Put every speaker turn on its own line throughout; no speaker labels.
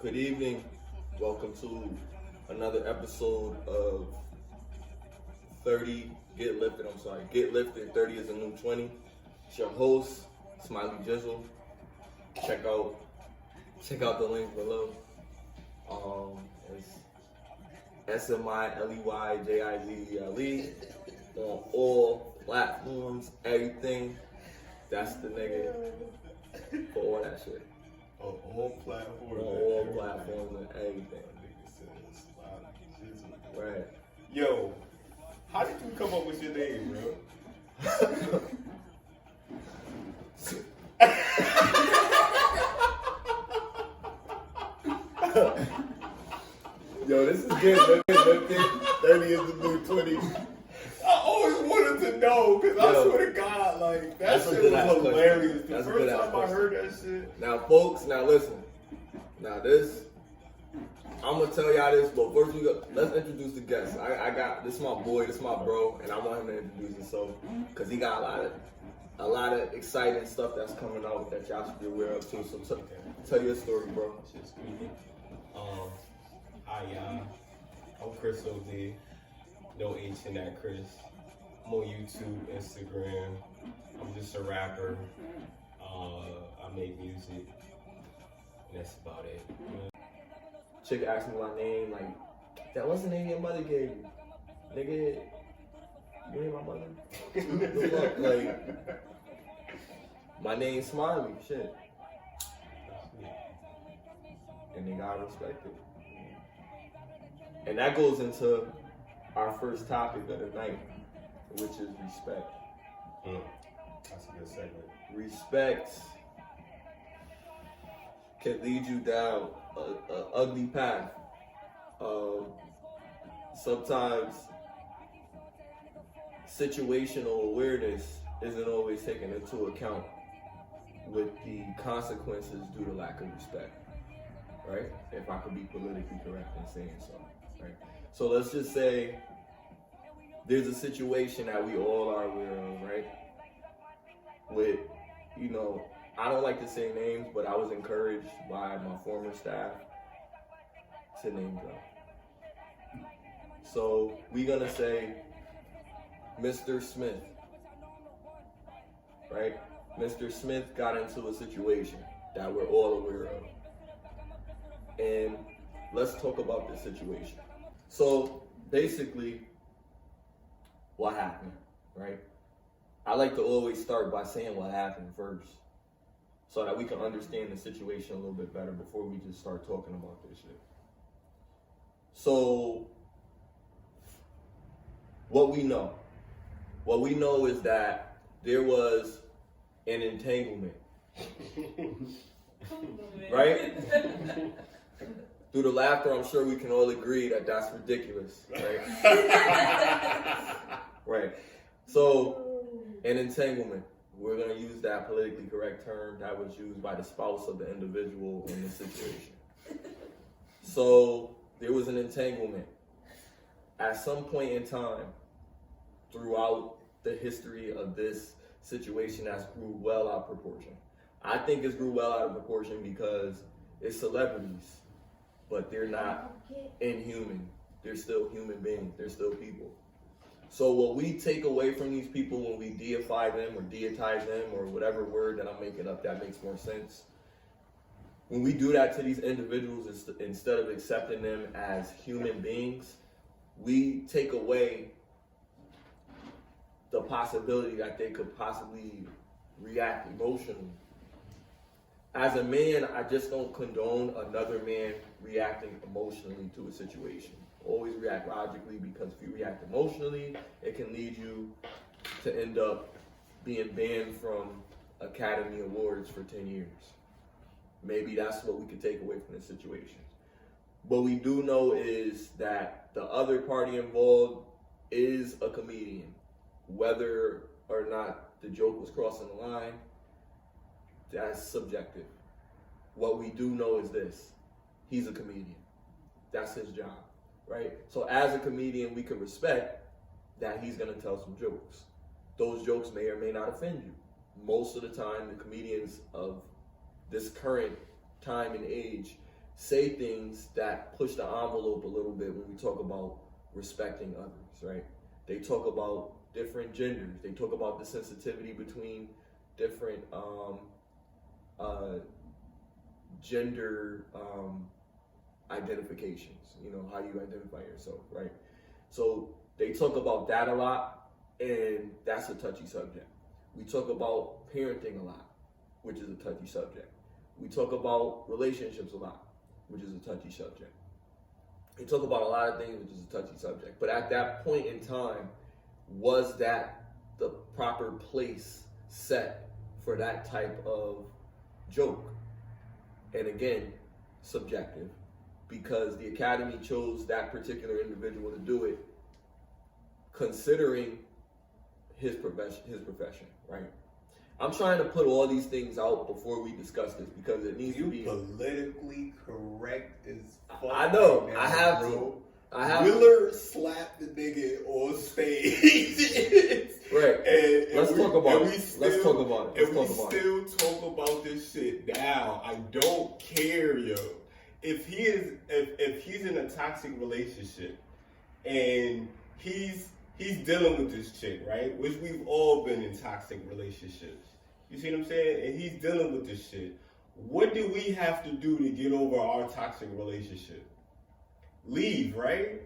Good evening. Welcome to another episode of 30 Get Lifted. Get Lifted. 30 is a new 20. It's your host, Smiley Jizzle. Check out the link below. It's SMILEYJIZZLE on all platforms, everything. That's the nigga for all that shit.
On all platforms.
On all platforms and everything. Right.
Yo, how did you come up with your name, bro?
Yo, this is good. 30 is the new 20.
I always wanted to know, because I swear to God, like, that shit was hilarious. The first time I heard that shit.
Now, folks, listen. Now, I'm going to tell y'all this, but first let's introduce the guest. This is my boy, this is my bro, and I want him to introduce himself, because he got a lot of exciting stuff that's coming out that y'all should be aware of, too. So tell your story, bro.
Hi, y'all. I'm crisxmasod. No H in that, Chris. I'm on YouTube, Instagram. I'm just a rapper. I make music. And that's about it.
Chick asked me my name, like, that what's the name your mother gave you? Nigga, you ain't my mother? The fuck? Like, my name's Smiley, shit. And they gotta respect it. And that goes into our first topic of the night, which is respect.
That's a good segment.
Respect can lead you down an ugly path. Sometimes situational awareness isn't always taken into account with the consequences due to lack of respect, right? If I could be politically correct in saying so, right? So let's just say there's a situation that we all are aware of, right? With, I don't like to say names, but I was encouraged by my former staff to name drop. So we're gonna say Mr. Smith, right? Mr. Smith got into a situation that we're all aware of. And let's talk about this situation. So basically, what happened, right? I like to always start by saying what happened first, so that we can understand the situation a little bit better before we just start talking about this shit. So, what we know is that there was an entanglement, right? Through the laughter, I'm sure we can all agree that that's ridiculous, right? Right. So, an entanglement. We're going to use that politically correct term that was used by the spouse of the individual in this situation. So, there was an entanglement. At some point in time, throughout the history of this situation, that's grew well out of proportion. I think it's grew well out of proportion because it's celebrities, but they're not inhuman. They're still human beings. They're still people. So what we take away from these people when we deify them or deitize them or whatever word that I'm making up that makes more sense, when we do that to these individuals, instead of accepting them as human beings, we take away the possibility that they could possibly react emotionally. As a man, I just don't condone another man reacting emotionally to a situation. Always react logically, because if you react emotionally, it can lead you to end up being banned from Academy Awards for 10 years. Maybe that's what we could take away from this situation. What we do know is that the other party involved is a comedian. Whether or not the joke was crossing the line, that's subjective. What we do know is this: he's a comedian. That's his job, right? So as a comedian, we can respect that he's gonna tell some jokes. Those jokes may or may not offend you. Most of the time, the comedians of this current time and age say things that push the envelope a little bit when we talk about respecting others, right? They talk about different genders. They talk about the sensitivity between different gender identifications, you know, how you identify yourself, right? So they talk about that a lot, and that's a touchy subject. We talk about parenting a lot, which is a touchy subject. We talk about relationships a lot, which is a touchy subject. We talk about a lot of things, which is a touchy subject. But at that point in time, was that the proper place set for that type of joke? And again, subjective, because the Academy chose that particular individual to do it, considering his profession, right? I'm trying to put all these things out before we discuss this because it needs to be
politically correct as fuck.
I know.
Right now,
I have
bro.
to.
Willard slapped the nigga on stage.
Right. Let's talk about it.
Let's talk about this shit now. I don't care, yo. If he's in a toxic relationship and he's dealing with this chick, right? Which we've all been in toxic relationships. You see what I'm saying? And he's dealing with this shit. What do we have to do to get over our toxic relationship? Leave, right?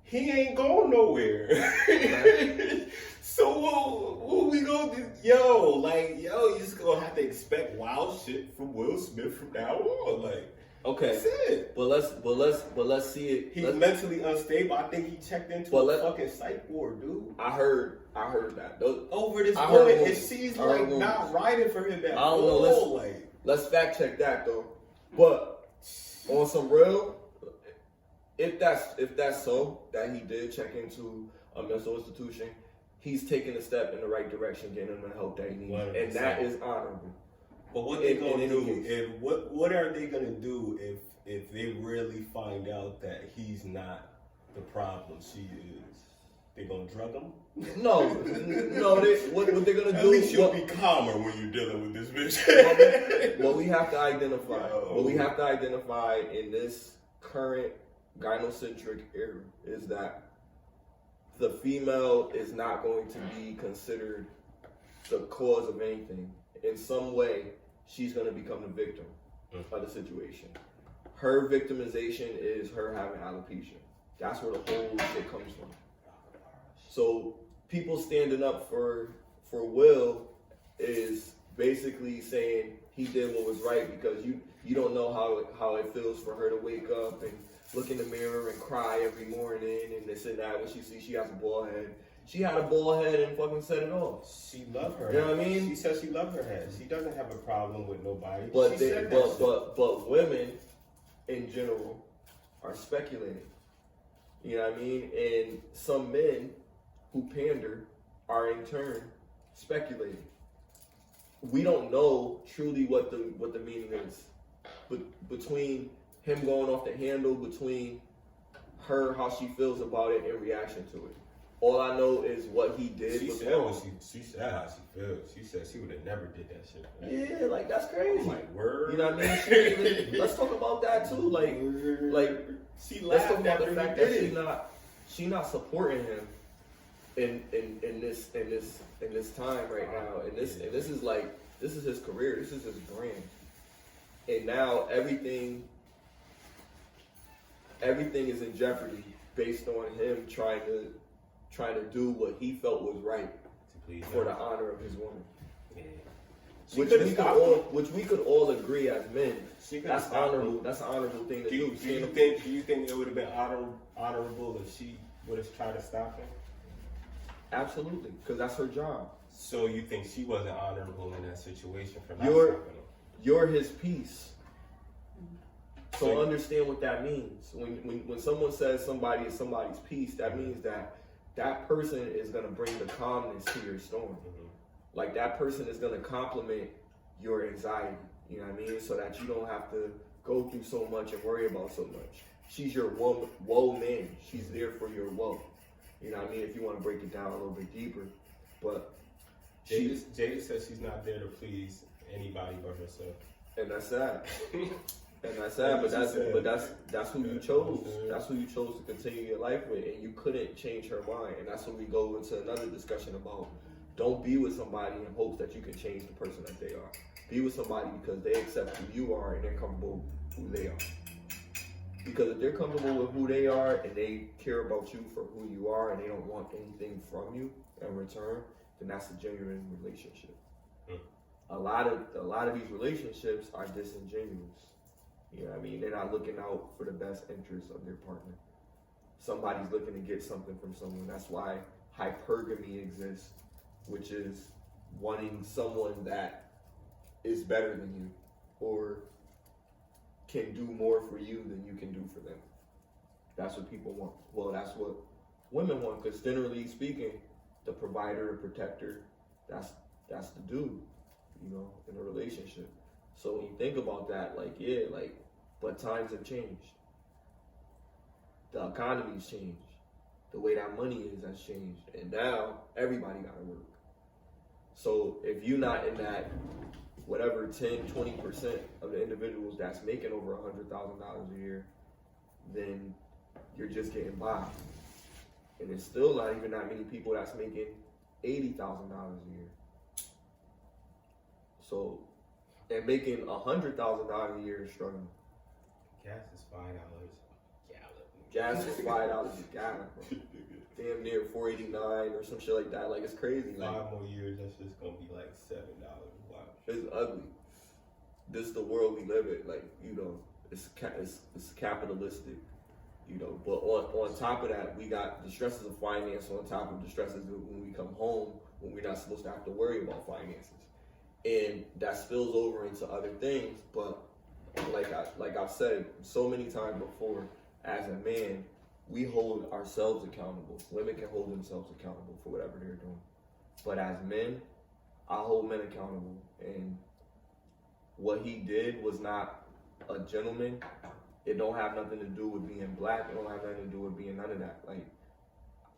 He ain't going nowhere. Right. So what we gonna do? You just gonna have to expect wild shit from Will Smith from now on. Like,
okay.
That's it.
But let's see it.
He's mentally unstable. I think he checked into a fucking psych ward, dude.
I heard that.
Over this woman, and she's like not riding for him at all.
Let's fact check that though. But on some real, if that's so, that he did check into a mental institution, he's taking a step in the right direction, getting him the help that he needs, 100%. And that is honorable.
But what they gonna do? If what are they gonna do if they really find out that he's not the problem, she is? They gonna drug him?
No. What they're gonna do?
At least you'll be calmer when you're dealing with this bitch.
What we have to identify in this current gynocentric era is that the female is not going to be considered the cause of anything. In some way, she's going to become the victim of the situation. Her victimization is her having alopecia. That's where the whole shit comes from. So people standing up for Will is basically saying he did what was right because you don't know how it feels for her to wake up and look in the mirror and cry every morning and this and that when she sees she has a bald head. She had a bald head and fucking set it off.
She loved her.
You know what I mean?
She said she loved her head. She doesn't have a problem with nobody.
But women in general are speculating. You know what I mean? And some men who pander are in turn speculating. We don't know truly what the meaning is. But between him going off the handle, between her, how she feels about it in reaction to it. All I know is what he did.
She said how she feels. She said she would have never did that shit.
Right? Yeah, like that's crazy.
I'm like, word.
You know what I mean? Let's talk about that too. Like
she
let's talk
laughed
about the
after
fact
he
that
did it.
she's not supporting him in this time right now. And this is his career. This is his brand. And now everything is in jeopardy based on him trying to do what he felt was right for the honor of his woman. Yeah. Which we could all agree as men. That's honorable. That's an honorable thing to do.
Do you think it would have been honorable if she would have tried to stop him?
Absolutely, because that's her job.
So you think she wasn't honorable in that situation for not
stopping
him?
You're his piece. So understand what that means. When someone says somebody is somebody's piece, that means that person is going to bring the calmness to your storm. Mm-hmm. Like that person is going to complement your anxiety, you know what I mean? So that you don't have to go through so much and worry about so much. She's your woe man. She's there for your woe. You know what I mean? If you want to break it down a little bit deeper. But Jada
says she's not there to please anybody but herself.
And that's sad. And that's sad, but that's who you chose.
Yeah.
That's who you chose to continue your life with, and you couldn't change her mind. And that's when we go into another discussion about don't be with somebody in hopes that you can change the person that they are. Be with somebody because they accept who you are and they're comfortable with who they are. Because if they're comfortable with who they are and they care about you for who you are and they don't want anything from you in return, then that's a genuine relationship. A lot of these relationships are disingenuous. You know what I mean? They're not looking out for the best interests of their partner. Somebody's looking to get something from someone. That's why hypergamy exists, which is wanting someone that is better than you or can do more for you than you can do for them. That's what people want. Well, that's what women want, because generally speaking, the provider, the protector, that's the dude, you know, in a relationship. So when you think about that, like, yeah, like, but times have changed. The economy's changed. The way that money is has changed. And now everybody gotta work. So if you're not in that, whatever 10, 20% of the individuals that's making over $100,000 a year, then you're just getting by. And there's still not even that many people that's making $80,000 a year. So, and making $100,000 a year is struggling.
Gas is $5 a gallon.
Gas is $5 a gallon, bro. Damn near $4.89 or some shit like that. Like, it's crazy. Like,
5 more years, that's just gonna be like $7. Wow.
it's ugly. This is the world we live in. Like, you know, it's capitalistic. You know, but on top of that, we got the stresses of finance on top of the stresses of when we come home, when we're not supposed to have to worry about finances. And that spills over into other things, but like I've said so many times before, as a man, we hold ourselves accountable. Women can hold themselves accountable for whatever they're doing. But as men, I hold men accountable. And what he did was not a gentleman. It don't have nothing to do with being black. It don't have nothing to do with being none of that. Like,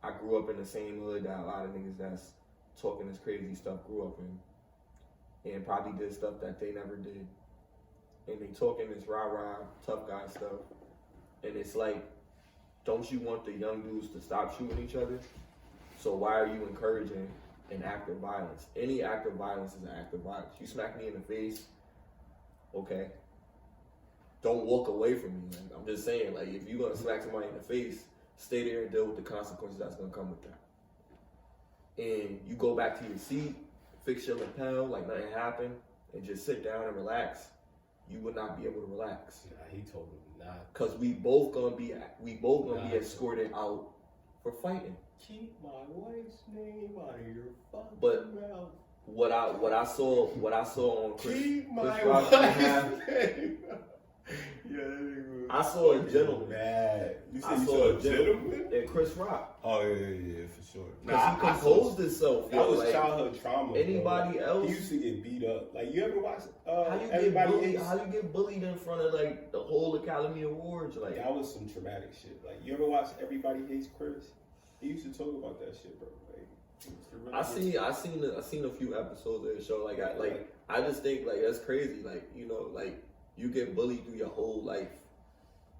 I grew up in the same hood that a lot of niggas that's talking this crazy stuff grew up in. And probably did stuff that they never did. And they talking this rah-rah, tough guy stuff. And it's like, don't you want the young dudes to stop shooting each other? So why are you encouraging an act of violence? Any act of violence is an act of violence. You smack me in the face, okay. Don't walk away from me. Like, I'm just saying, like, if you're gonna smack somebody in the face, stay there and deal with the consequences that's gonna come with that. And you go back to your seat, fix your lapel like nothing happened, and just sit down and relax. You would not be able to relax.
Nah, he told him not.
Cause we both gonna be escorted out for fighting.
Keep my wife's name out of your fucking
But
mouth.
What I saw on Chris,
Keep my
Chris Rock
wife's
have,
name. Yeah, that nigga.
I saw a gentleman.
Mad. You
I
said you
saw a gentleman
and
and Chris Rock.
Oh yeah, for sure.
Cause he composed himself.
That was
like,
childhood trauma.
Anybody
bro.
else?
He used to get beat up. Like, you ever watch?
How you get bullied in front of like the whole Academy Awards? Like,
that was some traumatic shit. Like, you ever watch Everybody Hates Chris? He used to talk about that shit, bro. Like,
I seen a few episodes of the show. Like, I just think like that's crazy. Like, you know, like you get bullied through your whole life,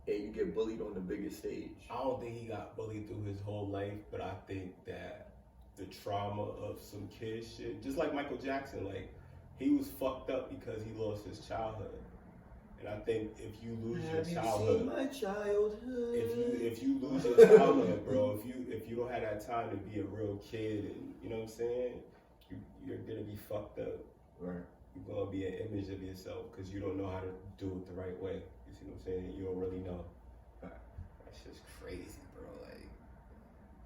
and you get bullied on the biggest stage.
I don't think he got bullied through his whole life, but I think that the trauma of some kid shit, just like Michael Jackson, like, he was fucked up because he lost his childhood. And I think if you lose your childhood,
my childhood.
If you lose your childhood, bro, if you don't have that time to be a real kid, and you know what I'm saying, you're gonna be fucked up.
Right.
You're gonna be an image of yourself because you don't know how to do it the right way. You see what I'm saying? You don't really know. That's just crazy, bro. Like,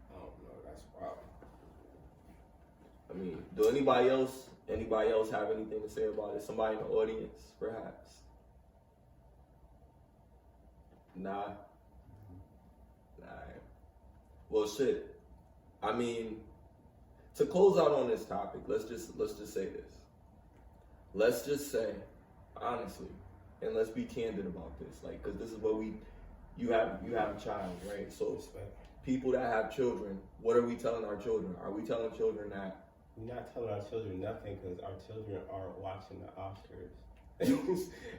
I don't know. That's wild.
I mean, do anybody else have anything to say about it? Somebody in the audience, perhaps? Nah. Well, shit. I mean, to close out on this topic, let's just say this. Let's just say, honestly, and let's be candid about this, like, because this is what you have a child, right? So people that have children, what are we telling our children? Are we telling children that?
We're not telling our children nothing because our children aren't watching the Oscars.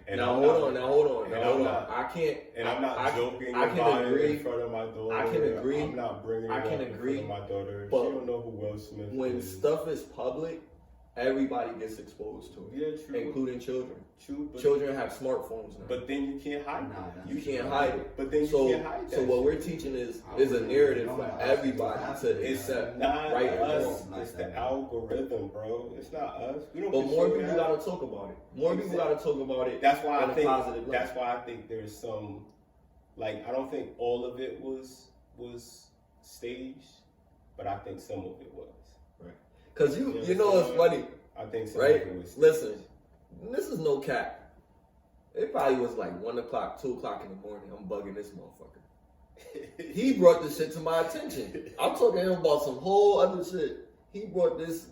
And
now
I'm
hold
not-
on.
and
Now hold
I'm
on.
not-
I can't.
And I'm not joking
I can
about
agree.
it in front of my daughter.
I can agree.
I'm not bringing it
I can
up
agree,
in front of my daughter. She
but
don't know who Will Smith
When
is.
stuff is public, everybody gets exposed to it,
Yeah, true.
including children.
True, but,
Children have smartphones now.
but then you can't hide
Nah,
it.
that's
You can't hide it.
But then you
So,
can't hide that.
so what
shit.
we're teaching is a narrative for everybody to
It's
accept
not
right and
us.
wrong.
It's the algorithm, bro. It's not us. We don't.
But more
control
people
that.
gotta talk about it. More people gotta talk about it.
That's why
in
I
a
think.
positive light.
That's why I think there's some. Like, I don't think all of it was staged, but I think some of it was.
Cause you know it's funny,
I think some
right?
of it was staged.
Listen, this is no cap. It probably was like 1 o'clock, 2 o'clock in the morning. I'm bugging this motherfucker. He brought this shit to my attention. I'm talking to him about some whole other shit. He brought this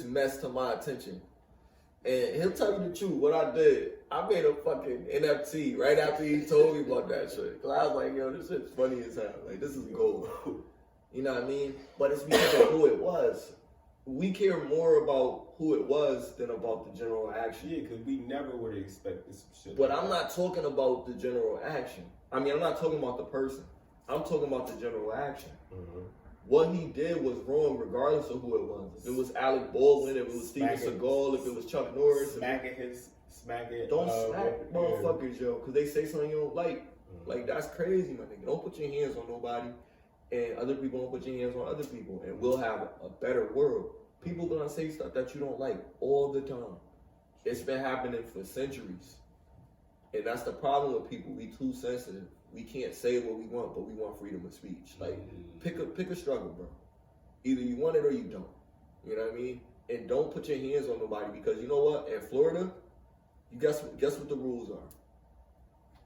mess to my attention. And he'll tell you the truth. What I did, I made a fucking NFT right after he told me about that shit. Cause I was like, yo, this shit's funny as hell. Like, this is gold. You know what I mean? But it's because of who it was. We care more about who it was than about the general action.
Yeah, because we never would have expected some shit.
But
like
I'm
that.
not talking about the general action. I mean, I'm not talking about the person. I'm talking about the general action.
Mhm.
What he did was wrong regardless of who it was. If it was Alec Baldwin, if it was Steven
Smacking-
Seagal, if it was Chuck Norris.
Smacking.
Don't smack
yeah.
motherfuckers, yo, because they say something you don't like.
Mhm.
Like, that's crazy, my nigga. Don't put your hands on nobody, and other people don't put your hands on other people, and we'll have a better world. People gonna say stuff that you don't like all the time. It's been happening for centuries. And that's the problem with people. We too sensitive. We can't say what we want, but we want freedom of speech. Like, pick a struggle, bro. Either you want it or you don't. You know what I mean? And don't put your hands on nobody, because you know what? In Florida, you guess what the rules are.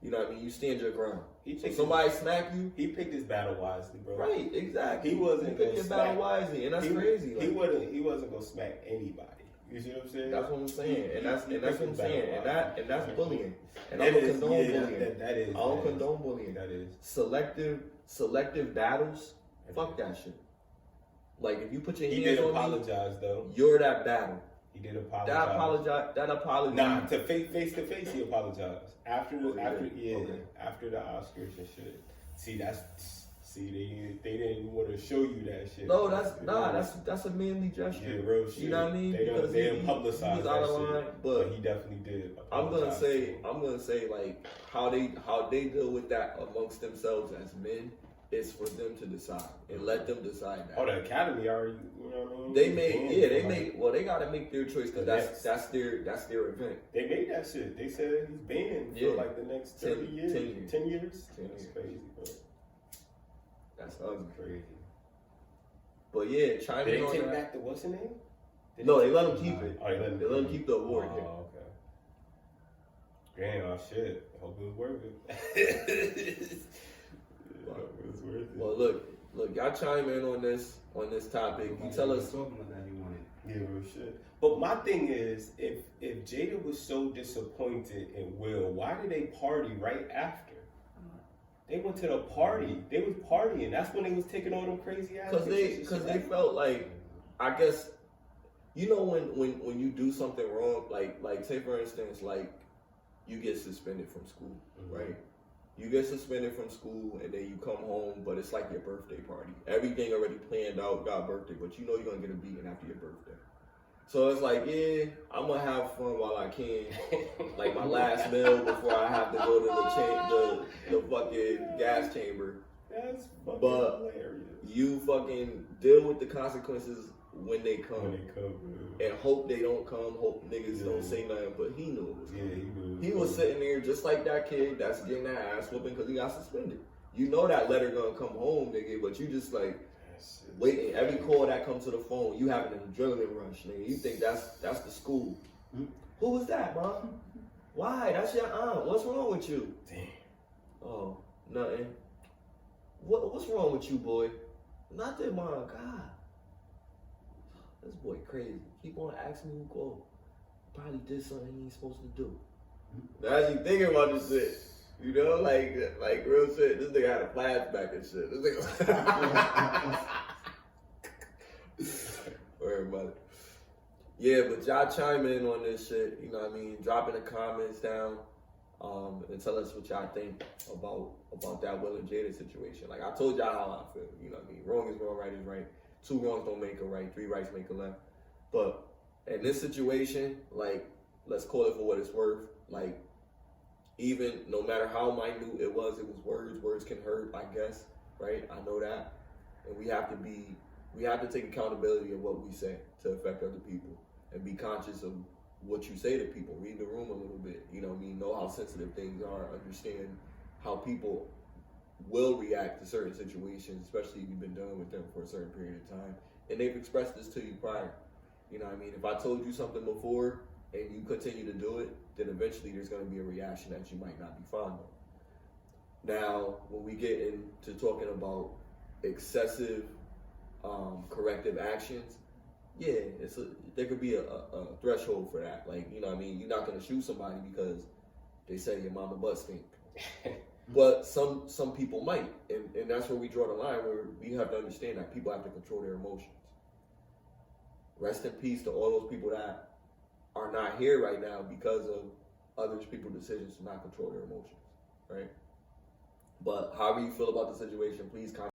You know what I mean? You stand your ground. So somebody smack you,
He picked his battle wisely, bro.
right? Exactly.
He wasn't
You pick
gonna
your battle
smack.
wisely, and that's
he,
crazy.
He
Like,
wasn't gonna smack anybody. You see what I'm saying?
that's what I'm saying, and that's what I'm saying, and that's bullying. And I
That
don't
is-
condone
yeah,
bullying.
that is.
I don't
that is.
condone bullying.
That is.
Selective battles. Fuck that shit. Like, if you put your
He
hands
did
on me,
apologize though.
you're that battle.
He did apologize.
That apology.
Nah, to face to face, he apologized after
Oh, he
after
did? Okay.
after the Oscars and shit. They didn't want to show you that shit.
No, that's a manly gesture.
Yeah, real shit.
You know what I mean?
They
Because
didn't
he
publicize
was
that
out of
shit,
line,
but
but
he definitely did.
I'm gonna
apologize.
say like how they deal with that amongst themselves as men is for them to decide, and let them decide that.
Oh, the Academy already. You know what I mean?
They
Banned
made
him.
well, they gotta make their choice, because that's their event.
They made that shit. They said he's banned
Yeah.
for like the next
10
30 years.
10 years.
10 years?
10
That's
years.
crazy, bro.
That's ugly.
Crazy.
But yeah, chime
Did
in
they
on
take
that.
back the what's her name?
No, they let him keep it.
Oh, they let him
They let him keep the award. Yeah.
Oh, okay. Damn, oh shit. Hope it was worth it. Hope it was worth it.
Well, look, y'all chime in on this topic. You tell us.
Yeah, real shit. But my thing is, if Jada was so disappointed in Will, why did they party right after? They went to the party. They was partying. That's when they was taking all them crazy ass.
Because they felt like, I guess, you know, when you do something wrong, like say for instance, like you get suspended from school, right? You get suspended from school and then you come home, but it's like your birthday party. Everything already planned out, got birthday, but you know you're gonna get a beating after your birthday. So it's like, yeah, I'm gonna have fun while I can, like my last meal before I have to go to the fucking gas chamber.
That's fucking
But
hilarious.
you fucking deal with the consequences when they come,
When they come,
and hope they don't come. Hope niggas don't say nothing. But he knew it was
yeah,
coming.
he
He was sitting there just like that kid that's getting that ass whooping because he got suspended. You know that letter gonna come home, nigga, but you just like waiting. Every call that comes to the phone, you having an adrenaline rush, nigga. You think that's the school. Who was that, mom? Why? That's your aunt. What's wrong with you?
Damn.
Oh, nothing. What's wrong with you, boy? Nothing, mom. God. This boy crazy. Keep on asking me who called. Probably did something he ain't supposed to do. Now as you thinking about this shit, you know, like real shit. This nigga had a flashback and shit. This nigga. Worry about it. Yeah, but y'all chime in on this shit, you know what I mean? Drop in the comments down, and tell us what y'all think about that Will and Jada situation. Like, I told y'all how I feel, you know what I mean? Wrong is wrong, right is right. 2 wrongs don't make a right, 3 rights make a left. But in this situation, like, let's call it for what it's worth. Like, even no matter how minute it was words. Words can hurt, I guess, right? I know that. And we have to take accountability of what we say to affect other people and be conscious of what you say to people. Read the room a little bit, you know what I mean? Know how sensitive things are, understand how people will react to certain situations, especially if you've been dealing with them for a certain period of time. And they've expressed this to you prior. You know what I mean? If I told you something before and you continue to do it, then eventually there's going to be a reaction that you might not be fond of. Now, when we get into talking about excessive corrective actions, yeah, there could be a threshold for that. Like, you know what I mean? You're not going to shoot somebody because they say your mama butt stink. But some people might, and that's where we draw the line, where we have to understand that people have to control their emotions. Rest in peace to all those people that are not here right now because of other people's decisions to not control their emotions, right? But however you feel about the situation, please comment.